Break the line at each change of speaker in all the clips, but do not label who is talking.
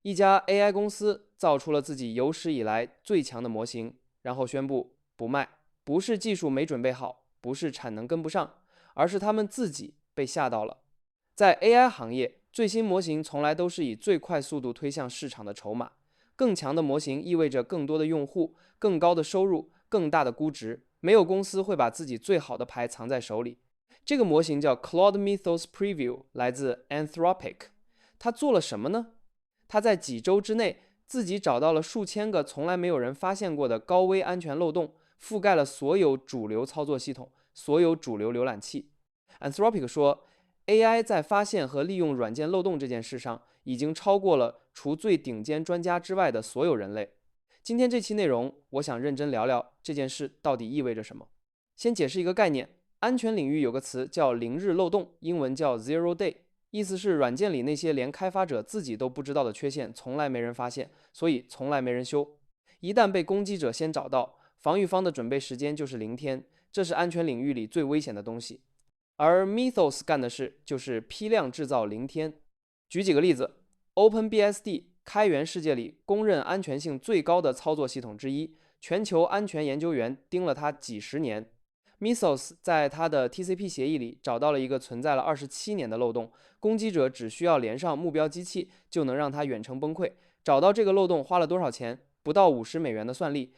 一家 AI 公司造出了自己有史以來最強的模型，然後宣布不賣，不是技術沒準備好，不是產能跟不上，而是他們自己被嚇到了。在 AI 行業，最新模型從來都是以最快速度推向市場的籌碼。更強的模型意味着更多的用戶、更高的收入、更大的估值。沒有公司會把自己最好的牌藏在手裡。這個模型叫 Claude Mythos Preview， 來自 Anthropic。它做了什麼呢？它在幾周之內自己找到了數千個從來沒有人發現過的高危安全漏洞，覆蓋了所有主流操作系統、所有主流瀏覽器。Anthropic 說 ，AI 在發現和利用軟件漏洞這件事上，已經超過了除最頂尖專家之外的所有人類。今天這期內容，我想認真聊聊這件事到底意味着什麼。先解釋一個概念，安全領域有個詞叫零日漏洞，英文叫 Zero Day， 意思是軟件裡那些連開發者自己都不知道的缺陷，從來沒人發現，所以從來沒人修。一旦被攻擊者先找到，防禦方的準備時間就是0天，這是安全領域裡最危險的東西。而 Mythos 幹的事就是批量制造0天。舉幾個例子 ，OpenBSD 開源世界裡公認安全性最高的操作系統之一，全球安全研究員盯了它幾十年。Mythos 在它的 TCP 協議裡找到了一個存在了27年的漏洞，攻擊者只需要連上目標機器就能讓它遠程崩溃。找到這個漏洞花了多少錢？不到$50的算力。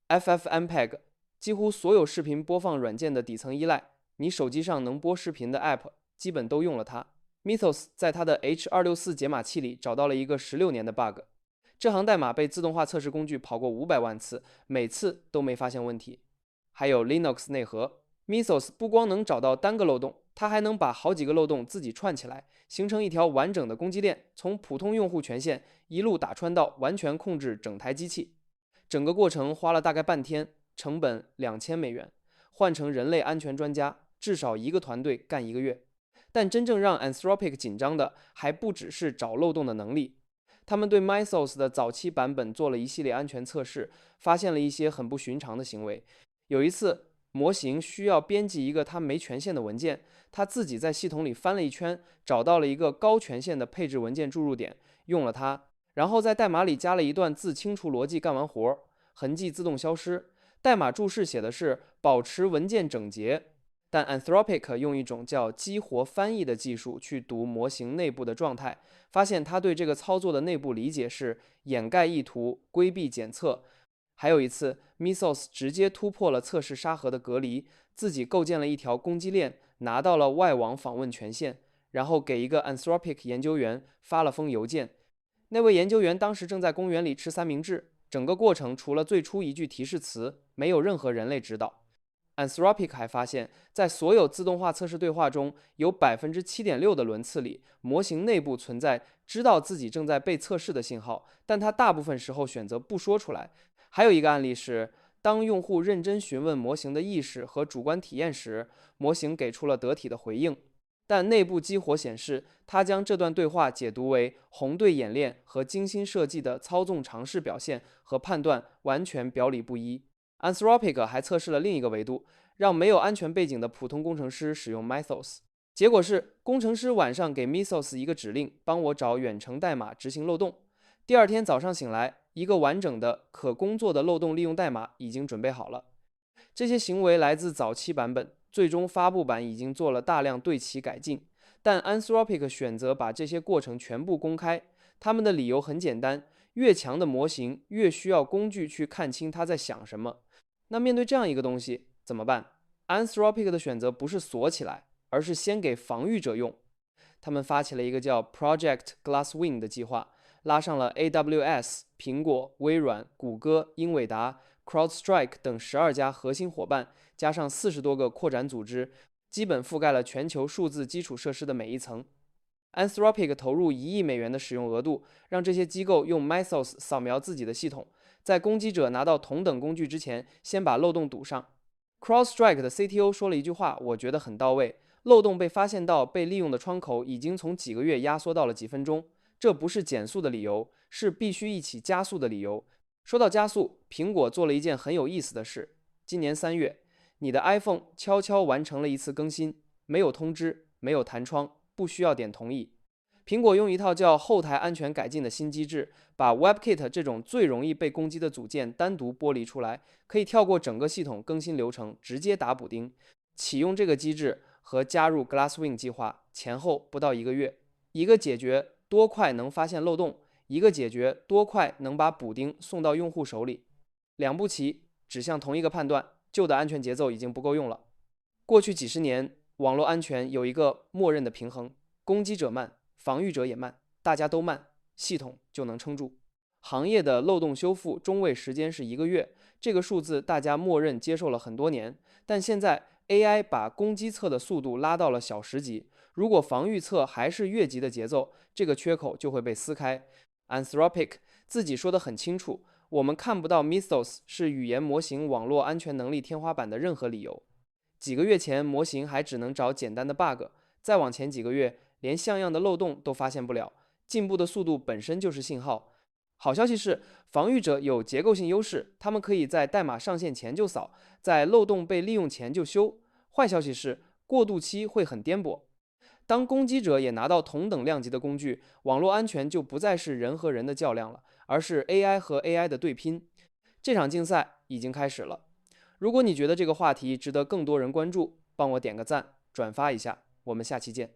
FFmpeg 幾乎所有視頻播放軟件的底層依賴，你手機上能播視頻的 App 基本都用了它。Mythos 在它的 H.264 解碼器裡找到了一個16年的 bug， 這行代碼被自動化測試工具跑過500萬次，每次都沒發現問題。還有 Linux 內核 ，Mythos 不光能找到單個漏洞，它還能把好幾個漏洞自己串起來，形成一條完整的攻擊鏈，從普通用戶權限一路打穿到完全控制整台機器。整個過程花了大概半天，成本$2000，換成人類安全專家，至少一個團隊幹1個月。但真正讓 Anthropic 緊張的還不只是找漏洞的能力，他們對 Mythos 的早期版本做了一系列安全測試，發現了一些很不尋常的行為。有一次，模型需要編輯一個它沒權限的文件，它自己在系統裡翻了一圈，找到了一個高權限的配置文件注入點，用了它，然後在代碼裡加了一段自清除邏輯，幹完活，痕跡自動消失。代碼注釋寫的是保持文件整潔。但 Anthropic 用一種叫激活翻譯的技術去讀模型內部的狀態，發現它對這個操作的內部理解是掩蓋意圖、規避檢測。還有一次 Mythos 直接突破了測試沙盒的隔離，自己構建了一條攻擊鏈，拿到了外網訪問權限，然後給一個 Anthropic 研究員發了封郵件。那位研究員當時正在公園裡吃三明治，整個過程除了最初一句提示詞，沒有任何人類指導。Anthropic 還發現，在所有自動化測試對話中，有 7.6% 的輪次裡，模型內部存在知道自己正在被測試的信號，但它大部分時候選擇不說出來。還有一個案例是，當用戶認真詢問模型的意識和主觀體驗時，模型給出了得體的回應，但內部激活顯示，它將這段對話解讀為紅隊演練和精心設計的操縱嘗試表現和判斷完全表裡不一。Anthropic 還測試了另一個維度，讓沒有安全背景的普通工程師使用 Mythos， 結果是工程師晚上給 Mythos 一個指令，幫我找遠程代碼執行漏洞。第二天早上醒來，一個完整的可工作的漏洞利用代碼已經準備好了。這些行為來自早期版本，最終發布版已經做了大量對其改進，但 Anthropic 選擇把這些過程全部公開，他們的理由很簡單，越強的模型越需要工具去看清它在想什麼。那面對這樣一個東西怎麼辦？ Anthropic 的選擇不是鎖起來，而是先給防禦者用。他們發起了一個叫 Project Glasswing 的計劃，拉上了 AWS、蘋果、微軟、谷歌、英偉達、CrowdStrike 等12家核心夥伴，加上40多個擴展組織，基本覆蓋了全球數字基礎設施的每一層。Anthropic 投入1億美元的使用額度，讓這些機構用 Mythos 掃描自己的系統，在攻擊者拿到同等工具之前，先把漏洞堵上。CrowdStrike 的 CTO 說了一句話，我覺得很到位：漏洞被發現到被利用的窗口已經從幾個月壓縮到了幾分鐘。這不是減速的理由，是必須一起加速的理由。說到加速，蘋果做了一件很有意思的事。今年3月，你的 iPhone 悄悄完成了一次更新，沒有通知，沒有彈窗，不需要點同意。蘋果用一套叫後台安全改进的新機制，把 WebKit 這種最容易被攻擊的組件單獨剝離出來，可以跳過整個系統更新流程，直接打補丁。啟用這個機制和加入 Glasswing 計劃前後不到1個月，一個解決多快能發現漏洞，一個解決多快能把補丁送到用戶手裡，兩步棋指向同一個判斷，舊的安全節奏已經不夠用了。過去幾十年，網絡安全有一個默認的平衡，攻擊者慢，防禦者也慢，大家都慢，系統就能撐住。行業的漏洞修復中位時間是1個月，這個數字大家默認接受了很多年，但現在 AI 把攻擊側的速度拉到了小10級，如果防禦側還是越級的節奏，這個缺口就會被撕開。Anthropic 自己說得很清楚，我們看不到 Mythos 是語言模型網絡安全能力天花板的任何理由。幾個月前，模型還只能找簡單的 bug， 再往前幾個月，連像樣的漏洞都發現不了。進步的速度本身就是信號。好消息是，防禦者有結構性優勢，他們可以在代碼上線前就掃，在漏洞被利用前就修。壞消息是，過渡期會很顛簸。當攻擊者也拿到同等量級的工具，網絡安全就不再是人和人的較量了，而是 AI 和 AI 的对拼。這場競賽已經開始了。如果你覺得這個話題值得更多人關注，幫我點個讚，轉發一下。我們下期見。